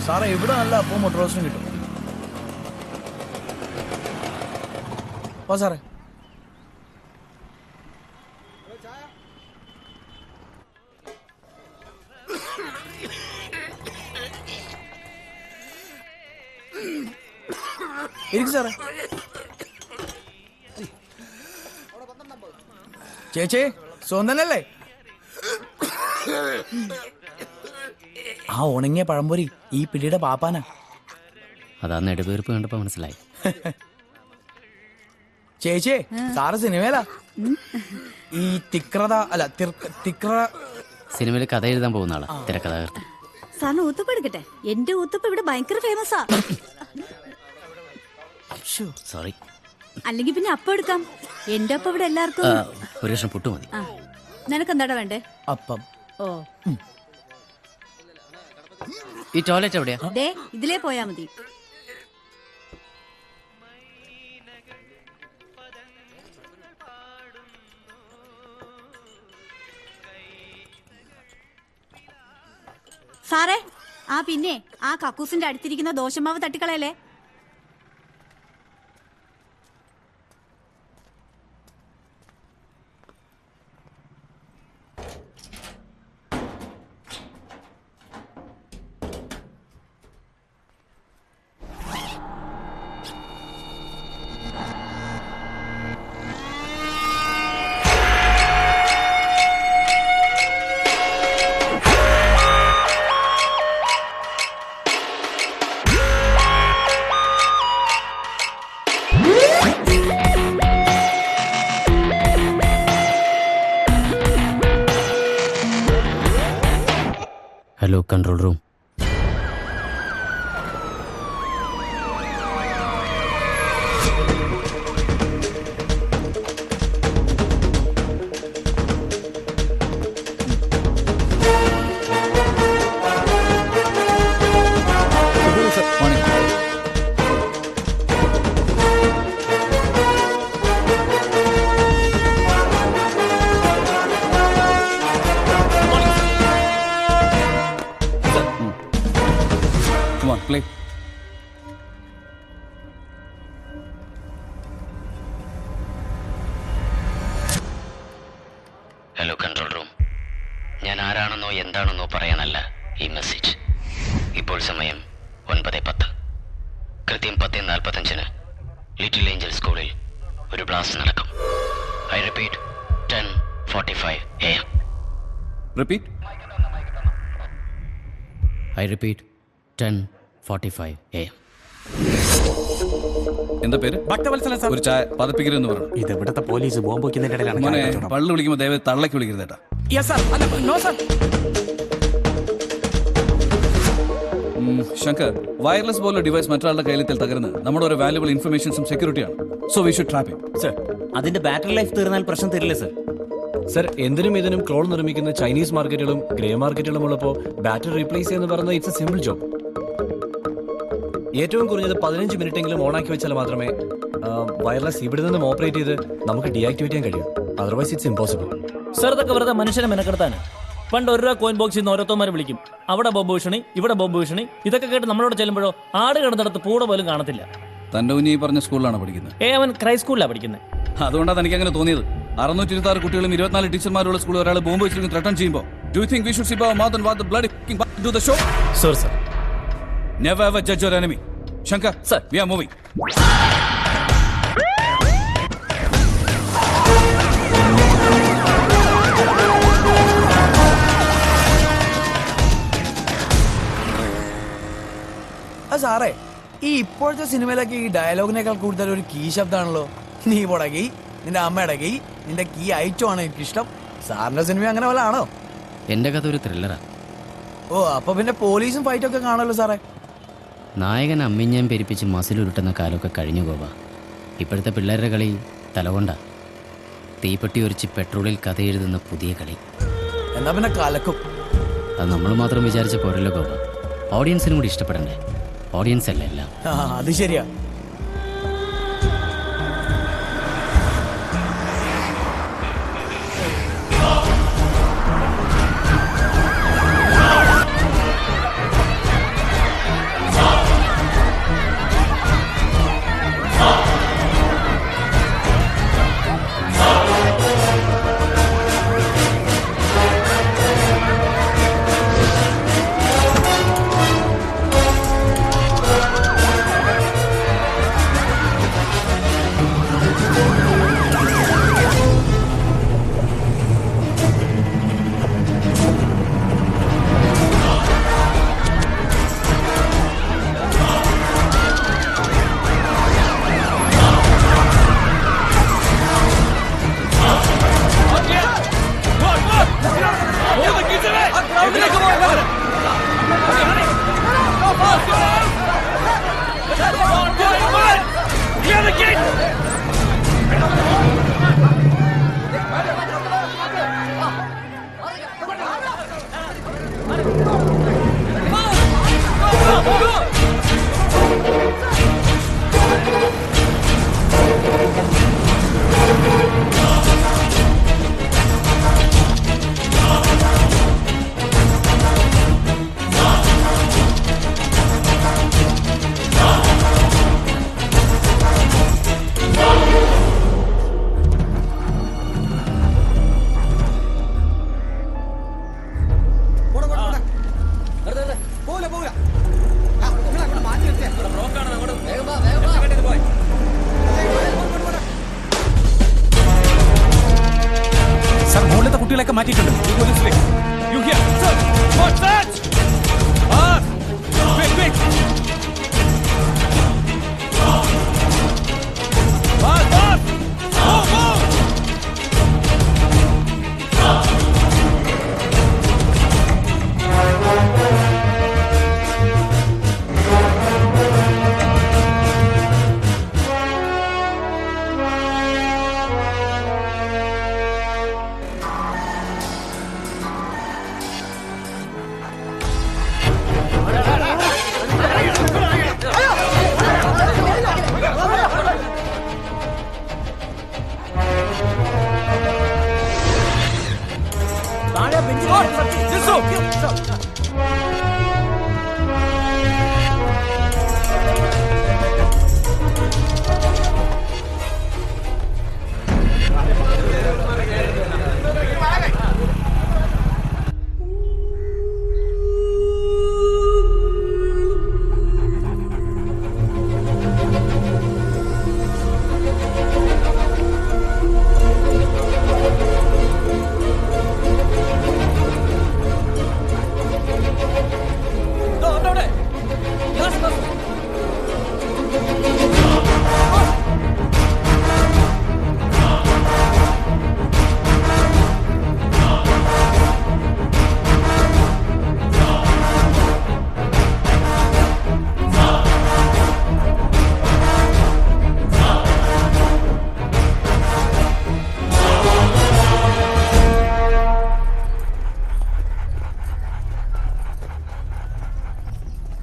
സാറേ ഇവിടെ നല്ല അപ്പം മുട്ട റോസ്റ്റും കിട്ടും. ഓ സാറേ ഇരിക്കും സാറേ. ചേച്ചി സ്വന്തനല്ലേ? ആ ഉണങ്ങിയ പഴംപൊരി ഈ പിടിയുടെ പാപ്പാനാ. അതാ നെടുവീർപ്പ് കണ്ടപ്പോ മനസ്സിലായി. ചേച്ചി സാറ് സിനിമയിലാ. ഈ തിക്രത അല്ല തിക്ര സിനിമയിൽ കഥ എഴുതാൻ പോകുന്ന ആളാ, തിരക്കഥാകൃത്ത്. സാറിന് ഊത്തപ്പം എടുക്കട്ടെ? എന്റെ ഊത്തപ്പം ഇവിടെ ഭയങ്കര ഫേമസാ. സോറി. അല്ലെങ്കിൽ പിന്നെ അപ്പം എടുക്കാം. എന്റെ അപ്പം ഇവിടെ എല്ലാവർക്കും. ഒരു ലക്ഷം പുട്ടു മതി. നിനക്ക് എന്താടാ വേണ്ടേ? അപ്പം. ഓ ഈ ടോയ്ലറ്റ് എവിടെയാ? ദേ ഇതിലേ പോയാ മതി. സാറേ പിന്നെ ആ കക്കൂസിന്റെ അടുത്തിരിക്കുന്ന ദോശമാവ് തട്ടിക്കളയല്ലേ. Hello control room. Play. Hello control room. ഞാൻ ആരാണെന്നോ എന്താണെന്നോ പറയാനല്ല ഈ മെസ്സേജ്. ഇപ്പോൾ സമയം 9:10. കൃത്യം 10:45 ലിറ്റിൽ ഏഞ്ചൽ സ്കൂളിൽ ഒരു ബ്ലാസ്റ്റ് നടക്കും. I repeat 10:45 AM. Repeat. I repeat 10:45 AM. എന്താ പേര്? ഭക്തവത്സല സാർ. ഒരു ചായ പതപ്പിക്കരുതെന്ന് പറഞ്ഞു. ഇത് ഇവിടുത്തെ പോലീസ് ബോംബ് വയ്ക്കുന്നതിന്റെ മോനെ പള്ളു വിളിക്കുമ്പോൾ ദയവ് തള്ളക്ക് വിളിക്കരുതേട്ടാ. ശങ്കർ, വയർലെസ് പോലുള്ള ഡിവൈസ് മറ്റൊരാളുടെ കയ്യിലെത്തിൽ തകർന്ന് നമ്മുടെ ഒരു വാല്യുബിൾ ഇൻഫർമേഷൻസും സെക്യൂരിറ്റിയാണ്. So we should trap him. Sir, അതിന്റെ ബാറ്ററി ലൈഫ് തീർന്നാൽ പ്രശ്നം തരില്ല സർ. സർ, എന്തിനും ഇതിനും ക്ലോൺ നിർമ്മിക്കുന്ന ചൈനീസ് മാർക്കറ്റുകളും ഗ്രേ മാർക്കറ്റുകളും ഉള്ളപ്പോൾ ബാറ്ററി റീപ്ലേസ് ചെയ്യുന്ന പറയുന്നത് ഇറ്റ്സ് എ സിമ്പിൾ ജോബ്. ഏറ്റവും കുറഞ്ഞത് 15 മിനിറ്റെങ്കിലും ഓണാക്കി വെച്ചാൽ മാത്രമേ വയർലെസ് ഇവിടെ നിന്നും ഓപ്പറേറ്റ് ചെയ്ത് നമുക്ക് ഡീആക്ടിവേറ്റ് ചെയ്യാൻ കഴിയും. Otherwise it's impossible. സർ, ഇതൊക്കെ വെറുതെ മനുഷ്യനെ മെനക്കെടുത്താണ്. പണ്ട് ഒരു രൂപ കോയിൻ ബോക്സിൽ നിന്ന് ഓരോരുത്തന്മാരെ വിളിക്കും. അവിടെ ബോംബ് ഭീഷണി, ഇവിടെ ബോംബ് ഭീഷണി. ഇതൊക്കെ കേട്ട് നമ്മളോട് ചെല്ലുമ്പോഴോ ആട് കിടന്നിടത്ത് പൂട പോലും കാണത്തില്ല. തന്റെ കുഞ്ഞി പറഞ്ഞ സ്കൂളിലാണ് പഠിക്കുന്നത്. അവൻ ക്രൈ സ്കൂളിലാണ് പഠിക്കുന്നത്. അതുകൊണ്ടാണ് എനിക്ക് അങ്ങനെ തോന്നിയത്. 626 കുട്ടികളും 24 ടീച്ചർമാരുള്ള സ്കൂളിൽ ഒരാൾ ബോംബ് വെച്ചിട്ട് ത്രട്ടൺ ചെയ്യുമ്പോൾ do you think we should sit our mouth and watch the bloody do the show? Sir sir, never ever judge your enemy. Shankar, sir, we are moving. സാറേ, ഈ ഇപ്പോഴത്തെ സിനിമയിലൊക്കെ ഈ ഡയലോഗിനേക്കാൾ കൂടുതൽ ഒരു കീ ശബ്ദമാണല്ലോ. നീ പൊടകി, നിന്റെ അമ്മ ഇടകി, നിന്റെ കീ ഐറ്റമാണ് എനിക്കിഷ്ടം. സാറിന്റെ സിനിമ അങ്ങനെ വല്ല ആണോ? എൻ്റെ കഥ ഒരു ത്രില്ലറാ. ഓ, അപ്പൊ പിന്നെ പോലീസും ഫൈറ്റൊക്കെ കാണുമല്ലോ സാറേ. നായകൻ അമ്മിഞ്ഞാൻ പെരിപ്പിച്ച് മസിലുരുട്ടുന്ന കാലമൊക്കെ കഴിഞ്ഞു പോവാ. ഇപ്പോഴത്തെ പിള്ളേരുടെ കളി തലകൊണ്ട തീപ്പെട്ടി ഒരിച്ച് പെട്രോളിൽ കഥ എഴുതുന്ന പുതിയ കളി. എന്നാ പിന്നെ കലക്കും. അത് നമ്മൾ മാത്രം വിചാരിച്ച പോരല്ലോ ഗോപ. ഓഡിയൻസിനും കൂടി ഇഷ്ടപ്പെടണ്ടേ? ഓഡിയൻസ് അല്ല എല്ലാം. അത് ശരിയാ. this way. You here, sir? Watch that! Quick, quick! Fast! Move!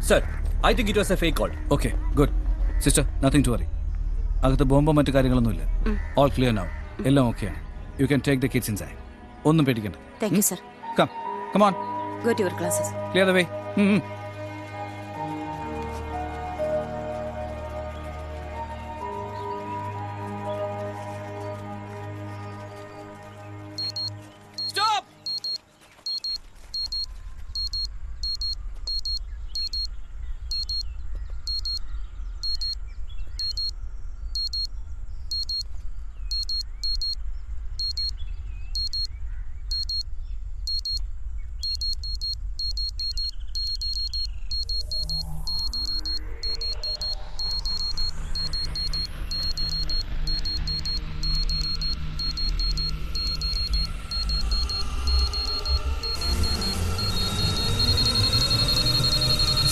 Sir, I think it was a fake call. Okay, good. Sister, nothing to worry. അകത്ത് ബോംബോ മറ്റു കാര്യങ്ങളൊന്നുമില്ല. All clear now. എല്ലാം ഓക്കെയാണ്. You can take the kids inside. ഒന്നും പേടിക്കണ്ട. Thank you, sir. Come on. Go to your classes. Clear the way. Stop!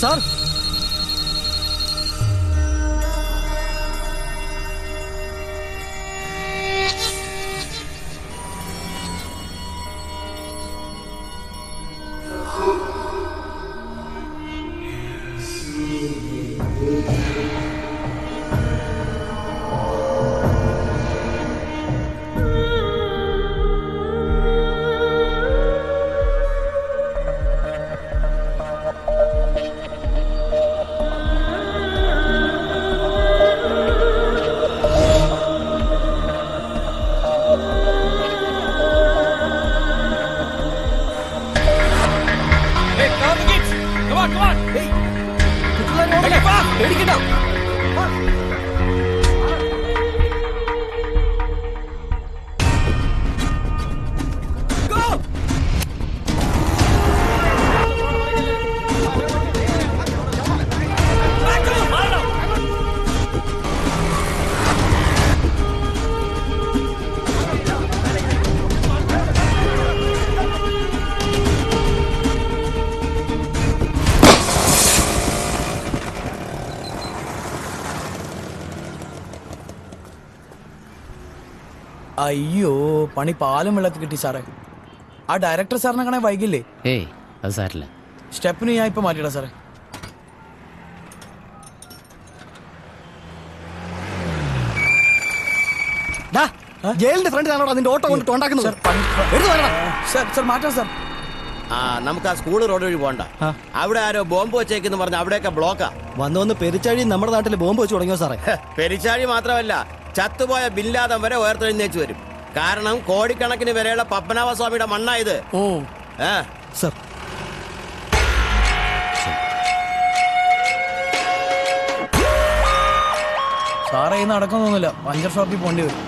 Sir അയ്യോ പണി പാലും വെള്ളത്തിൽ കിട്ടി സാറേ. ആ ഡയറക്ടർ സാറിനെ കാണാൻ വൈകില്ലേ? ഏയ് അത് സാരില്ല. സ്റ്റെപ്പിന് ഞാൻ ഇപ്പൊ മാറ്റിയിടാ സാറേ. ജയിലിന്റെ ഫ്രണ്ടിലാണോ അതിന്റെ ഓട്ടോ കൊണ്ട് ഉണ്ടാക്കുന്നത്? സാർ മാറ്റാം സാർ. ആ നമുക്ക് ആ സ്കൂൾ റോഡ് വഴി പോണ്ട. അവിടെ ആരോ ബോംബ് വെച്ചേക്കെന്ന് പറഞ്ഞ അവിടെയൊക്കെ ബ്ലോക്കാ. വന്ന് പെരിച്ചാഴി നമ്മുടെ നാട്ടിൽ ബോംബ് വെച്ച് തുടങ്ങിയോ സാറേ? പെരിച്ചാഴി മാത്രമല്ല, ചത്തുപോയ ബില്ലാദം വരെ ഉയർത്തെഴുന്നേച്ച് വരും. കാരണം കോടിക്കണക്കിന് വരെയുള്ള പത്മനാഭസ്വാമിയുടെ മണ്ണായത്. ഓ സർ, സാറേ ഇന്ന് നടക്കുന്നൊന്നുമില്ല. പഞ്ചർ ഷോപ്പിൽ പോണ്ടി വരും.